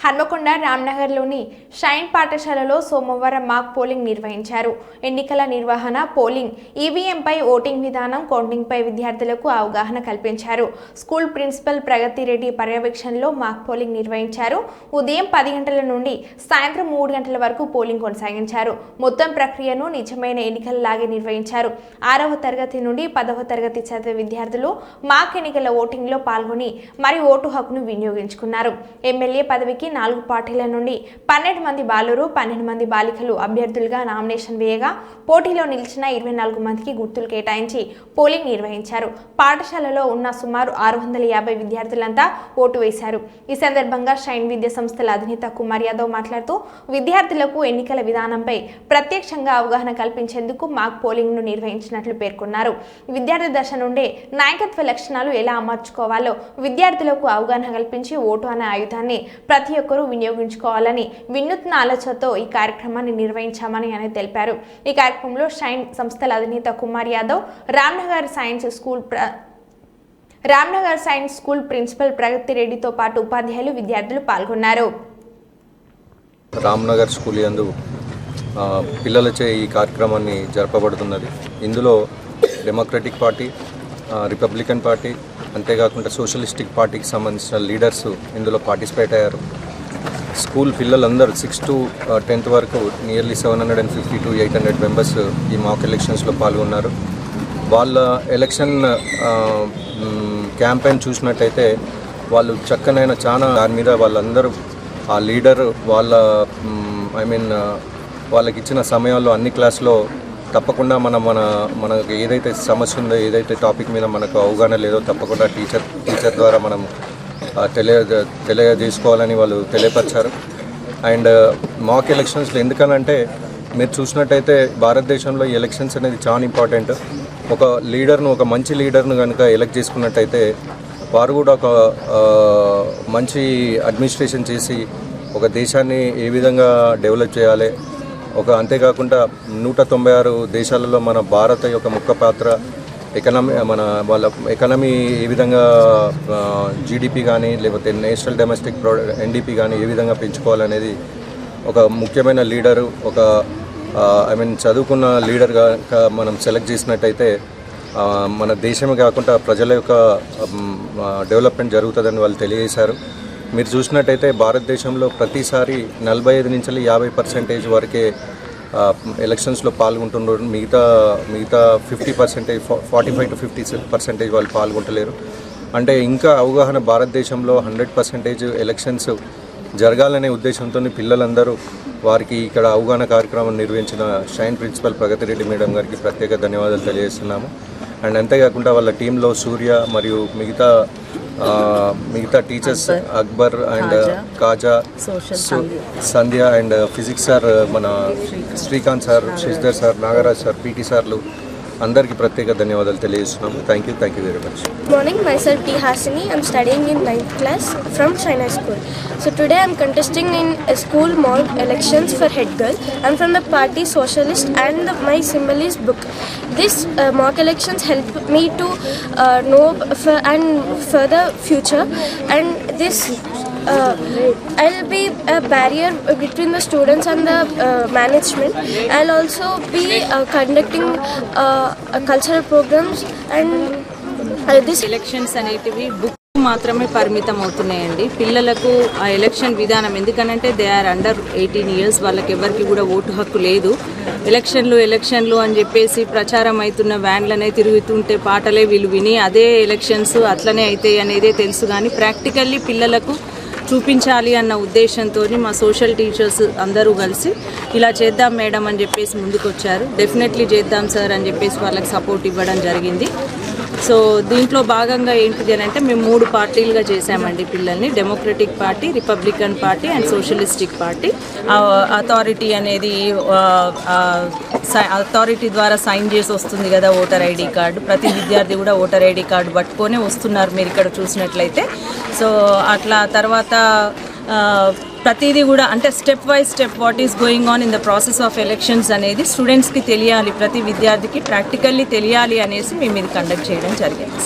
Hanamkonda రామ్నగర్లోని shine పాఠశాలలో సోమవారం mock polling నిర్వహించారు. ఎన్నికల నిర్వహణ, పోలింగ్, ఈవీఎంపై ఓటింగ్ విధానం, కౌంటింగ్పై విద్యార్థులకు అవగాహన కల్పించారు. స్కూల్ ప్రిన్సిపల్ ప్రగతి రెడ్డి పర్యవేక్షణలో మాక్ పోలింగ్ నిర్వహించారు. ఉదయం 10 గంటల నుండి సాయంత్రం 3 గంటల వరకు పోలింగ్ కొనసాగించారు. మొత్తం ప్రక్రియను నిజమైన ఎన్నికలలాగే నిర్వహించారు. 6వ తరగతి నుండి 10వ తరగతి చదివే విద్యార్థులు మాక్ ఎన్నికల ఓటింగ్లో పాల్గొని మరి ఓటు హక్కును వినియోగించుకున్నారు. ఎమ్మెల్యే పదవికి 4 పార్టీల నుండి 12 మంది బాలురు, 12 మంది బాలికలు అభ్యర్థులుగా నామినేషన్ వేయగా పోటీలో నిలిచిన 24 మందికి గుర్తులు కేటాయించి పోలింగ్ నిర్వహించారు. పాఠశాలలో ఉన్న సుమారు 650 విద్యార్థులంతా ఓటు వేశారు. ఈ సందర్భంగా షైన్ విద్యా సంస్థల అధినేత కుమార్ యాదవ్ మాట్లాడుతూ విద్యార్థులకు ఎన్నికల విధానంపై ప్రత్యక్షంగా అవగాహన కల్పించేందుకు మాక్ పోలింగ్ ను నిర్వహించినట్లు పేర్కొన్నారు. విద్యార్థి దశ నుండే నాయకత్వ లక్షణాలు ఎలా అమర్చుకోవాలో విద్యార్థులకు అవగాహన కల్పించి ఓటు అనే ఆయుధాన్ని ప్రతి ఒక్కరూ వినియోగించుకోవాలని వినూత్న ఆలోచనతో ఈ కార్యక్రమాన్ని నిర్వహించామని ఆయన తెలిపారు. ఈ కార్యక్రమంలో షైన్ సంస్థల అధినేత Kumar Yadav, Ramnagar science school principal Pragati రెడ్డితో పాటు ఉపాధ్యాయులు, విద్యార్థులు పాల్గొన్నారు. రామ్నగర్ స్కూల్ యందు పిల్లలచే ఈ కార్యక్రమాన్ని జరపబడుతున్నది. ఇందులో డెమోక్రటిక్ పార్టీ, రిపబ్లికన్ పార్టీ, అంతేకాకుండా సోషలిస్టిక్ పార్టీకి సంబంధించిన లీడర్స్ ఇందులో పార్టిసిపేట్ అయ్యారు. స్కూల్ పిల్లలందరూ 6 to 10th వరకు నియర్లీ 750 to 800 మెంబర్స్ ఈ మాక్ ఎలక్షన్స్లో పాల్గొన్నారు. వాళ్ళ ఎలక్షన్ క్యాంపెయిన్ చూసినట్టయితే వాళ్ళు చక్కనైన చాలా దాని మీద వాళ్ళందరూ ఆ లీడర్ వాళ్ళకి ఇచ్చిన సమయాల్లో అన్ని క్లాస్లో తప్పకుండా మనకు ఏదైతే సమస్య ఉందో, ఏదైతే టాపిక్ మీద మనకు అవగాహన లేదో తప్పకుండా టీచర్ ద్వారా మనం తెలియజేసుకోవాలని వాళ్ళు తెలియపరిచారు. అండ్ మాక్ ఎలక్షన్స్లో ఎందుకనంటే మీరు చూసినట్టయితే భారతదేశంలో ఈ ఎలక్షన్స్ అనేది చాలా ఇంపార్టెంట్. ఒక మంచి లీడర్ను కనుక ఎలక్ట్ చేసుకున్నట్టయితే వారు కూడా ఒక మంచి అడ్మినిస్ట్రేషన్ చేసి ఒక దేశాన్ని ఏ విధంగా డెవలప్ చేయాలి, అంతేకాకుండా 196 దేశాలలో మన భారత యొక్క ముఖ్య పాత్ర, వాళ్ళ ఎకనమీ ఏ విధంగా జీడిపి కానీ లేకపోతే నేషనల్ డొమెస్టిక్ ఎన్డిపి కానీ ఏ విధంగా పెంచుకోవాలనేది ఒక ముఖ్యమైన లీడరు, చదువుకున్న లీడర్గా మనం సెలెక్ట్ చేసినట్టయితే మన దేశమే కాకుండా ప్రజల యొక్క డెవలప్మెంట్ జరుగుతుందని వాళ్ళు తెలియజేశారు. మీరు చూసినట్టయితే భారతదేశంలో ప్రతిసారి 45 నుంచి 50% వరకే ఎలక్షన్స్లో పాల్గొంటున్నారు. మిగతా 50%, 45 to 50% వాళ్ళు పాల్గొంటలేరు. అంటే ఇంకా అవగాహన భారతదేశంలో 100% ఎలక్షన్స్ జరగాలనే ఉద్దేశంతో పిల్లలందరూ వారికి ఇక్కడ అవగాహన కార్యక్రమం నిర్వహించిన షైన్ ప్రిన్సిపల్ ప్రగతి రెడ్డి మేడం గారికి ప్రత్యేక ధన్యవాదాలు తెలియజేస్తున్నాము. అండ్ అంతేకాకుండా వాళ్ళ టీంలో సూర్య మరియు మిగతా teachers Akbar and Kaja, Sandhya and physics sir, మన Srikanth sir, Shashidhar sir, Nagaraj sir, PT సార్లు అందరికీ ప్రత్యేక ధన్యవాదాలు తెలియజేస్తున్నాము. Thank you very much. Good morning, myself T. Hasini. I'm studying in 9th class from China School. So today I'm contesting in a school mock elections for head girl. I'm from the party Socialist and my symbol is book. This mock elections help me to know and further future, and this I'll be a barrier between the students and the management. I'll also be conducting cultural programs and this elections అనేటివి book మాత్రమే పరిమితం అవుతున్నాయండి. పిల్లలకు ఆ election విధానం ఎందుకనంటే they are under 18 years, వాళ్ళకి ఎవరికి కూడా ఓటు హక్కు లేదు. ఎలక్షన్లు అని చెప్పేసి ప్రచారం అవుతున్న వ్యాన్లనే తిరుగుతుంటే పాటలే వీళ్ళు విని అదే ఎలక్షన్స్ అట్లనే అవుతాయి అనేదే తెలుసు. కానీ ప్రాక్టికల్లీ పిల్లలకు చూపించాలి అన్న ఉద్దేశంతో మా సోషల్ టీచర్స్ అందరూ కలిసి ఇలా చేద్దాం మేడం అని చెప్పేసి ముందుకు వచ్చారు. డెఫినెట్లీ చేద్దాం సార్ అని చెప్పేసి వాళ్ళకి సపోర్ట్ ఇవ్వడం జరిగింది. సో దీంట్లో భాగంగా ఏంటిది అని అంటే మేము 3 పార్టీలుగా చేసామండి పిల్లల్ని. Democratic party, Republican party and socialistic party. Authority అనేది అథారిటీ ద్వారా సైన్ చేసి వస్తుంది కదా ఓటర్ ఐడి కార్డు. ప్రతి విద్యార్థి కూడా ఓటర్ ఐడి కార్డు పట్టుకొని వస్తున్నారు మీరు ఇక్కడ చూసినట్లయితే. సో అట్లా తర్వాత ప్రతిదీ కూడా అంటే step by step what is going on in the process of elections అనేది స్టూడెంట్స్కి తెలియాలి, ప్రతి విద్యార్థికి ప్రాక్టికల్లీ తెలియాలి అనేసి మేము ఇది కండక్ట్ చేయడం జరిగింది.